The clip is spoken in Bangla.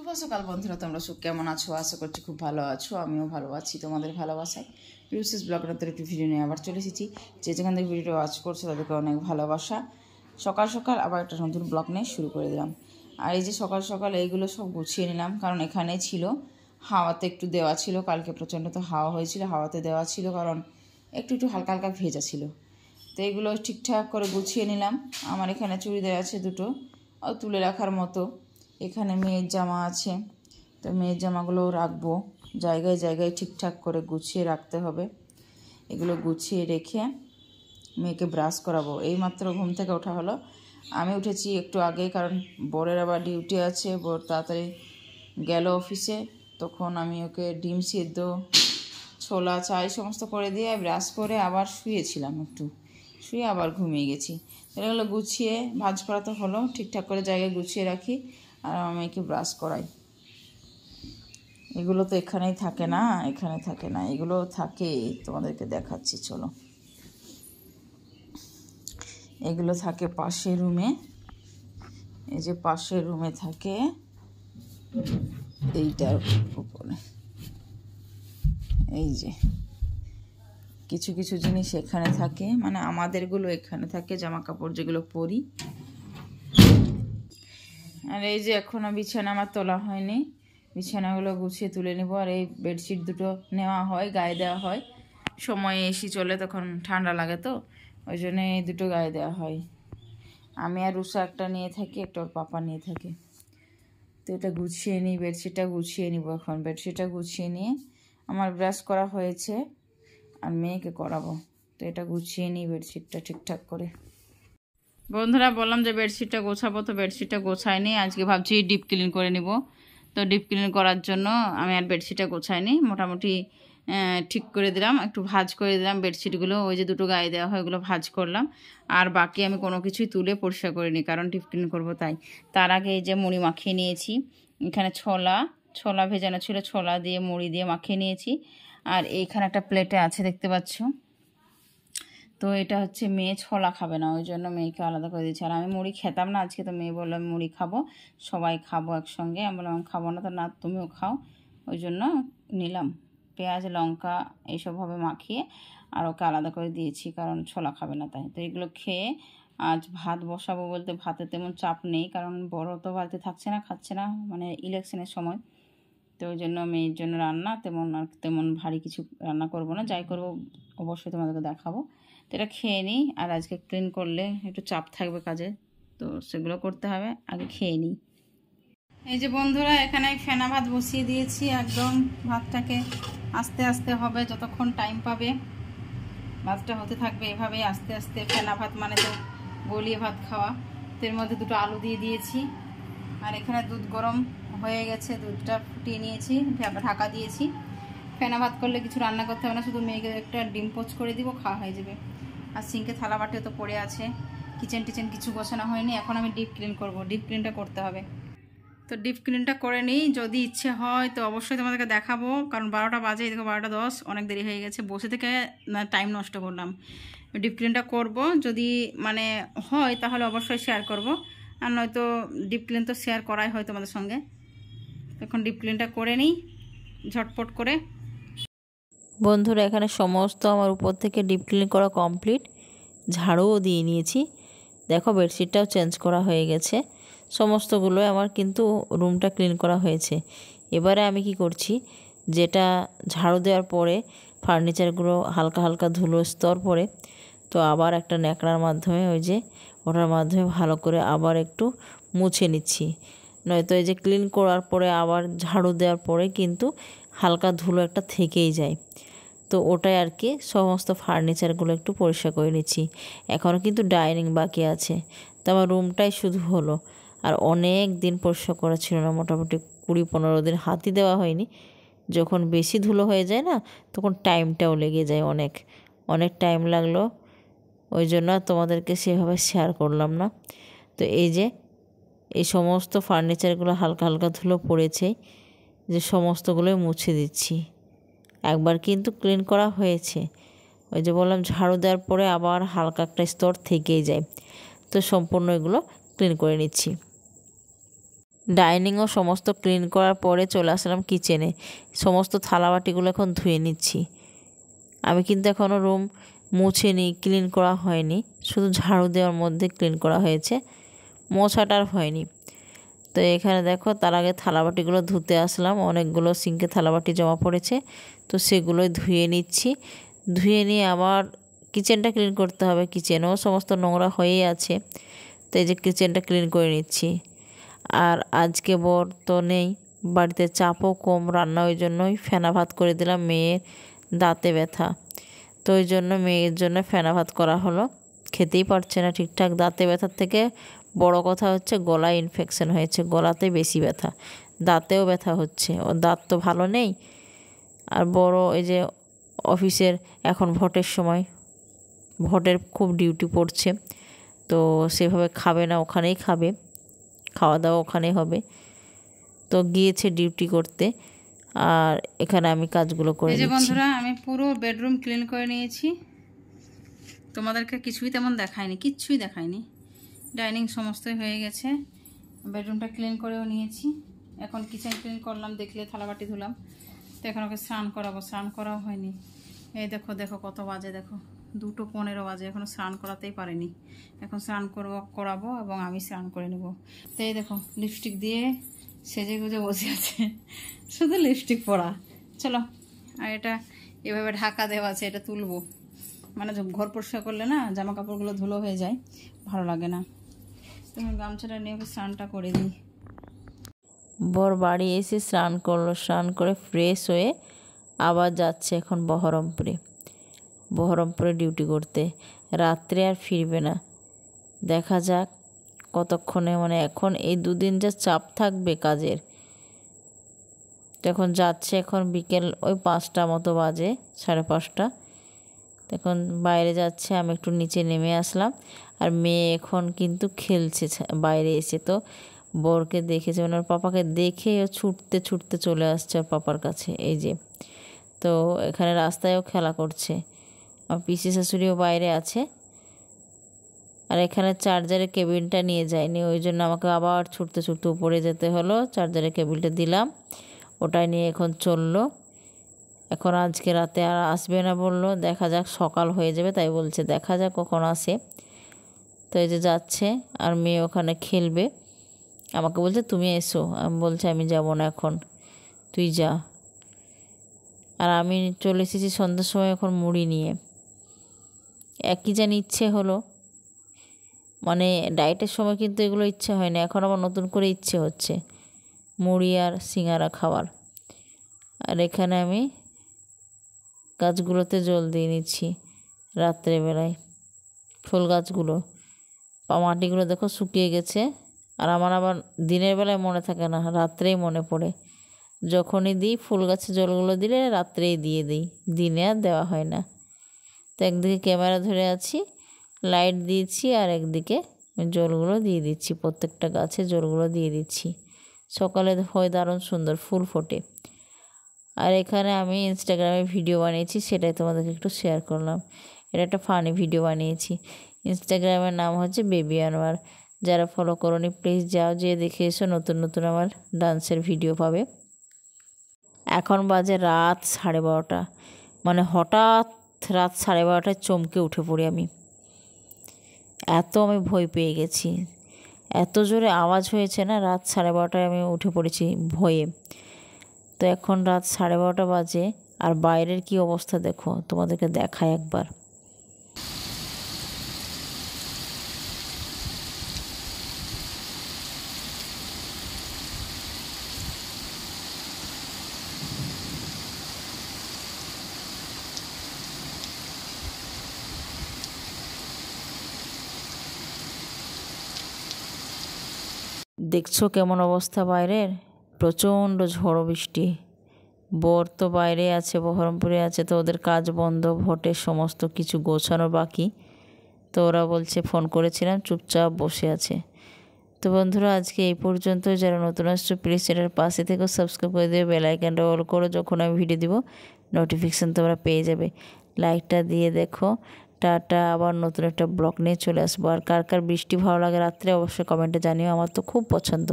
শুভ সকাল বন্ধুরা, তোমরা কেমন আছো? আশা করছি খুব ভালো আছো। আমিও ভালো আছি তোমাদের ভালোবাসায়। পিউসিস ব্লগের একটি ভিডিও নিয়ে আবার চলে এসেছি। যে যেখান থেকে ভিডিওটা ওয়াচ করছো তাদেরকে অনেক ভালোবাসা। সকাল সকাল আবার একটা নতুন ব্লগ নিয়ে শুরু করে দিলাম। আর এই যে সকাল সকাল এইগুলো সব গুছিয়ে নিলাম, কারণ এখানে ছিল হাওয়াতে একটু দেওয়া ছিল। কালকে প্রচণ্ড তো হাওয়া হয়েছিল, হাওয়াতে দেওয়া ছিল কারণ একটু একটু হালকা হালকা ভেজা ছিল। তো এইগুলো ঠিকঠাক করে গুছিয়ে নিলাম। আমার এখানে চুড়িদার আছে দুটো তুলে রাখার মতো। এখানে মেয়ের জামা আছে, তো মেয়ের জামাগুলো রাখবো জায়গায় জায়গায়, ঠিকঠাক করে গুছিয়ে রাখতে হবে। এগুলো গুছিয়ে রেখে মেয়েকে ব্রাশ করাবো। এইমাত্র ঘুম থেকে ওঠা হলো, আমি উঠেছি একটু আগে, কারণ বরের আবার ডিউটি আছে। বর তাড়াতাড়ি গেল অফিসে, তখন আমি ওকে ডিম সিদ্ধ, ছোলা, চাই সমস্ত করে দিয়ে ব্রাশ করে আবার শুয়েছিলাম। একটু শুয়ে আবার ঘুমিয়ে গেছি। এগুলো গুছিয়ে ভাঁজ করা তো হলো, ঠিকঠাক করে জায়গায় গুছিয়ে রাখি আর আমার মেয়েকে ব্রাশ করাই। এগুলো তো এখানেই থাকে না, এখানে থাকে না, এগুলো থাকে, তোমাদেরকে দেখাচ্ছি চলো। এগুলো থাকে পাশের রুমে, এই যে পাশের রুমে থাকে, এইটার উপরে। এই যে কিছু কিছু জিনিস এখানে থাকে, মানে আমাদেরগুলো এখানে থাকে, জামা কাপড় যেগুলো পরি। আর এই যে এখনও বিছানা আমার তোলা হয়নি, বিছানাগুলো গুছিয়ে তুলে নেব। আর এই বেডশিট দুটো নেওয়া হয়, গায়ে দেওয়া হয়। সময়ে এসি চলে, তখন ঠান্ডা লাগে, তো ওই জন্য এই দুটো গায়ে দেওয়া হয়। আমি আর রুষা একটা নিয়ে থাকি, একটা ওর পাপা নিয়ে থাকে। তো এটা গুছিয়ে নিই, বেডশিটটা গুছিয়ে নিব এখন। বেডশিটটা গুছিয়ে নিয়ে আমার ব্রাশ করা হয়েছে আর মেয়েকে করাবো, তো এটা গুছিয়ে নিই বেডশিটটা ঠিকঠাক করে। বন্ধুরা, বললাম যে বেডশিটটা গোছাবো, তো বেডশিটটা গোছায়নি। আজকে ভাবছি ডিপ ক্লিন করে নিব। তো ডিপ ক্লিন করার জন্য আমি আর বেডশিটটা গোছাইনি, মোটামুটি ঠিক করে দিলাম, একটু ভাঁজ করে দিলাম বেডশিটগুলো। ওই যে দুটো গায়ে দেওয়া হয় ওগুলো ভাঁজ করলাম, আর বাকি আমি কোনো কিছুই তুলে পরিষ্কার করিনি, কারণ ডিপ ক্লিন করবো তাই। তার আগে এই যে মুড়ি মাখিয়ে নিয়েছি, এখানে ছোলা ভেজানো ছিল, ছোলা দিয়ে মুড়ি দিয়ে মাখিয়ে নিয়েছি। আর এইখানে একটা প্লেটে আছে, দেখতে পাচ্ছ। তো এটা হচ্ছে মেয়ে ছোলা খাবে না, ওই জন্য মেয়েকে আলাদা করে দিয়েছি। আর আমি মুড়ি খেতাম না আজকে, তো মেয়ে বললো আমি মুড়ি খাবো, সবাই খাবো একসঙ্গে। আমি বললাম আমি খাবো না, তো না তুমিও খাও, ওই জন্য নিলাম। পেঁয়াজ লঙ্কা এইসবভাবে মাখিয়ে আর ওকে আলাদা করে দিয়েছি, কারণ ছোলা খাবে না তাই। তো এগুলো খেয়ে আজ ভাত বসাবো, বলতে ভাতে তেমন চাপ নেই, কারণ বড় তো বাড়িতে থাকছে না, খাচ্ছে না, মানে ইলেকশনের সময়। তো ওই জন্য মেয়ের জন্য রান্না তেমন ভারী কিছু রান্না করব না, যাই করবো অবশ্যই তোমাদেরকে দেখাবো। তো এটা খেয়ে নিই, আর আজকে ক্লিন করলে একটু চাপ থাকবে কাজে, তো সেগুলো করতে হবে, আগে খেয়ে নিই। এই যে বন্ধুরা, এখানে ফেনা ভাত বসিয়ে দিয়েছি। একদম ভাতটাকে আস্তে আস্তে হবে, যতক্ষণ টাইম পাবে ভাতটা হতে থাকবে এভাবেই আস্তে আস্তে। ফেনা ভাত মানে তো গলিয়ে ভাত খাওয়া। তো এর মধ্যে দুটো আলু দিয়ে দিয়েছি, আর এখানে দুধ গরম হয়ে গেছে, দুধটা ফুটিয়ে নিয়েছি, ঢাকা দিয়েছি। ফেনা ভাত করলে কিছু রান্না করতে হবে না, শুধু মেয়েকে একটা ডিম পোচ করে দিব, খাওয়া হয়ে যাবে। আর সিঙ্কে থালা বাটিও তো পড়ে আছে, কিচেন টিচেন কিছু গোছানো হয়নি। এখন আমি ডিপ ক্লিন করব, ডিপ ক্লিনটা করতে হবে। তো ডিপ ক্লিনটা করে নিই, যদি ইচ্ছে হয় তো অবশ্যই তোমাদেরকে দেখাবো, কারণ 12টা বাজে, এদিকে 12টা 10, অনেক দেরি হয়ে গেছে, বসে থেকে টাইম নষ্ট করলাম। ডিপ ক্লিনটা করব, যদি মানে হয় তাহলে অবশ্যই শেয়ার করব, আর নয়তো ডিপ ক্লিন তো শেয়ার করাই হয় তোমাদের সঙ্গে। এখন ডিপ ক্লিনটা করে নিই ঝটপট করে। বন্ধুরা, এখানে সমস্ত আমার উপর থেকে ডিপ ক্লিন করা কমপ্লিট, ঝাড়ুও দিয়ে নিয়েছি। দেখো বেডশিটটাও চেঞ্জ করা হয়ে গেছে, সমস্তগুলো আমার কিন্তু রুমটা ক্লিন করা হয়েছে। এবারে আমি কি করছি, যেটা ঝাড়ু দেওয়ার পরে ফার্নিচারগুলো হালকা হালকা ধুলো স্তর পড়ে, তো আবার একটা ন্যাকড়ার মাধ্যমে ওই যে ওটার মাধ্যমে ভালো করে আবার একটু মুছে নিচ্ছি। নয়তো এই যে ক্লিন করার পরে আবার ঝাড়ু দেওয়ার পরে কিন্তু হালকা ধুলো একটা থেকেই যায়। তো ওটাই আর কি, সমস্ত ফার্নিচারগুলো একটু পরিষ্কার করে নিচ্ছি। এখনও কিন্তু ডাইনিং বাকি আছে, তো আমার রুমটাই শুধু হলো। আর অনেক দিন পরিষ্কার করা ছিল না, মোটামুটি 20-15 দিন হাতই দেওয়া হয়নি। যখন বেশি ধুলো হয়ে যায় না, তখন টাইমটাও লেগে যায়, অনেক অনেক টাইম লাগলো, ওই জন্য তোমাদেরকে সেভাবে শেয়ার করলাম না। তো এই যে এই সমস্ত ফার্নিচারগুলো হালকা হালকা ধুলো পড়েছে, যে সমস্তগুলোই মুছে দিচ্ছি। একবার কিন্তু ক্লিন করা হয়েছে, ওই যে বললাম ঝাড়ু দেওয়ার পরে আবার হালকা একটা স্তর থেকেই যায়, তো সম্পূর্ণ এগুলো ক্লিন করে নিচ্ছি। ডাইনিংও সমস্ত ক্লিন করার পরে চলে আসলাম কিচেনে। সমস্ত থালাবাটিগুলো এখন ধুয়ে নিচ্ছি। আমি কিন্তু এখনও রুম মুছিনি, ক্লিন করা হয়নি, শুধু ঝাড়ু দেওয়ার মধ্যে ক্লিন করা হয়েছে, মোছাটা আর হয়নি। তো এখানে দেখো তার আগে থালাবাটিগুলো ধুতে আসলাম, অনেকগুলো সিঙ্কে থালাবাটি জমা পড়েছে, তো সেগুলোই ধুয়ে নিচ্ছি। ধুয়ে নিয়ে আবার কিচেনটা ক্লিন করতে হবে, কিচেনেও সমস্ত নোংরা হয়েই আছে, তো এই যে কিচেনটা ক্লিন করে নিচ্ছি। আর আজকে বর তো নেই বাড়িতে, চাপও কম রান্না, ওই জন্যই ফেনা ভাত করে দিলাম, মেয়ের দাঁতে ব্যথা, তো ওই জন্য মেয়ের জন্য ফেনা ভাত করা হলো। খেতেই পারছে না ঠিকঠাক, দাঁতে ব্যথার থেকে বড় কথা হচ্ছে গলায় ইনফেকশন হয়েছে, গলাতে বেশি ব্যথা, দাঁতেও ব্যথা হচ্ছে, ওর দাঁত তো ভালো নেই। আর বড় এই যে অফিসের এখন ভোটের সময়, ভোটের খুব ডিউটি পড়ছে, তো সেভাবে খাবে না, ওখানেই খাবে, খাওয়া দাওয়া ওখানেই হবে, তো গিয়েছে ডিউটি করতে। আর এখানে আমি কাজগুলো করে এই যে নিচ্ছি। বন্ধুরা, আমি পুরো বেডরুম ক্লিন করে নিয়েছি, তোমাদেরকে কিছুই তেমন দেখায়নি, কিচ্ছুই দেখায়নি। ডাইনিং সমস্তই হয়ে গেছে, বেডরুমটা ক্লিন করেও নিয়েছি। এখন কিচেন ক্লিন করলাম, দেখলে থালাবাটি ধুলাম, তো এখন ওকে স্নান করাবো, স্নান করাও হয়নি। এই দেখো দেখো কত বাজে, দেখো 2:15 বাজে, এখনও স্নান করাতেই পারিনি। এখন স্নান করাবো এবং আমি স্নান করে নেব। তো এই দেখো লিপস্টিক দিয়ে সেজে গুজে বসে আছে, শুধু লিপস্টিক পরা। চলো, আর এটা এভাবে ঢাকা দেওয়া আছে, এটা তুলবো, মানে ঘর পরিষ্কার করলে না জামা কাপড়গুলো ধুলো হয়ে যায়, ভালো লাগে না। তুমি গামছাটা নিয়ে ওকে স্নানটা করে দিই। বর বাড়ি এসে স্নান করলো, স্নান করে ফ্রেশ হয়ে আবার যাচ্ছে এখন বহরমপুরে ডিউটি করতে। রাত্রে আর ফিরবে না, দেখা যাক কতক্ষণে, মানে এখন এই 2 দিন যা চাপ থাকবে কাজের। তো এখন যাচ্ছে, এখন বিকেল ওই 5টা মতো বাজে, 5:30। এখন বাইরে যাচ্ছে, আমি একটু নিচে নেমে আসলাম। আর মেয়ে এখন কিন্তু খেলছে বাইরে এসে, তো বরকে দেখেছে, মানে ওর পাপাকে দেখে ও ছুটতে ছুটতে চলে আসছে ওর পাপার কাছে। এই যে, তো এখানে রাস্তায়ও খেলা করছে। আমার পিসি শাশুড়িও বাইরে আছে। আর এখানে চার্জারের কেবিলটা নিয়ে যায়নি, ওই জন্য আমাকে আবার ছুটতে ছুটতে উপরে যেতে হলো। চার্জারের কেবিলটা দিলাম, ওটাই নিয়ে এখন চললো। এখন আজকে রাতে আর আসবে না বললো, দেখা যাক, সকাল হয়ে যাবে তাই বলছে, দেখা যাক কখন আসে। তো এই যে যাচ্ছে, আর মেয়ে ওখানে খেলবে, আমাকে বলছে তুমি এসো, আমি বলছি আমি যাব না এখন, তুই যা। আর আমি চলে এসেছি সন্ধ্যার সময় এখন মুড়ি নিয়ে। একই জানি ইচ্ছে হলো, মানে ডায়েটের সময় কিন্তু এগুলো ইচ্ছে হয় না, এখন আবার নতুন করে ইচ্ছে হচ্ছে মুড়ি আর সিঙ্গারা খাওয়ার। আর এখানে আমি গাছগুলোতে জল দিয়ে নিচ্ছি রাত্রেবেলায়, ফুল গাছগুলো, মাটিগুলো দেখো শুকিয়ে গেছে। আর আমার আবার দিনের বেলায় মনে থাকে না, রাত্রেই মনে পড়ে, যখনই দিই ফুল গাছে জলগুলো দিলে রাত্রেই দিয়ে দিই, দিনে আর দেওয়া হয় না। তো একদিকে ক্যামেরা ধরে আছি, লাইট দিয়েছি, আর একদিকে জলগুলো দিয়ে দিচ্ছি, প্রত্যেকটা গাছে জলগুলো দিয়ে দিচ্ছি। সকালে হয় দারুণ সুন্দর ফুল ফোটে। আর এখানে আমি ইনস্টাগ্রামে ভিডিও বানিয়েছি, সেটাই তোমাদেরকে একটু শেয়ার করলাম। এটা একটা ফানি ভিডিও বানিয়েছি, ইনস্টাগ্রামের নাম হচ্ছে বেবি আনোয়ার। যারা ফলো করোনি প্লিজ যাও, যেয়ে দেখে এসো, নতুন নতুন আমার ডান্সের ভিডিও পাবে। এখন বাজে রাত 12:30, মানে হঠাৎ রাত 12:30টায় চমকে উঠে পড়ি আমি, এত আমি ভয় পেয়ে গেছি, এত জোরে আওয়াজ হয়েছে না, রাত 12:30টায় আমি উঠে পড়েছি ভয়ে। তো এখন রাত 12:30 বাজে, আর বাইরের কি অবস্থা দেখো, তোমাদেরকে দেখাই একবার। দেখছো কেমন অবস্থা বাইরের, প্রচণ্ড ঝড় বৃষ্টি। বর তো বাইরে আছে, বহরমপুরে আছে, তো ওদের কাজ বন্ধ, ভোটের সমস্ত কিছু গোছানো বাকি, তো ওরা বলছে, ফোন করেছিলাম, চুপচাপ বসে আছে। তো বন্ধুরা আজকে এই পর্যন্ত। যারা নতুন আসছো প্লিজ চ্যানেলের পাশে থেকে সাবস্ক্রাইব করে দেবে, বেল আইকনটা অল করো, যখন আমি ভিডিও দিব নোটিফিকেশান তোমরা পেয়ে যাবে। লাইকটা দিয়ে দেখো। টাটা, আবার নতুন একটা ব্লগ নিয়ে চলে আসবো। আর কার কার বৃষ্টি ভালো লাগে রাত্রে অবশ্যই কমেন্টে জানিও, আমার তো খুব পছন্দ।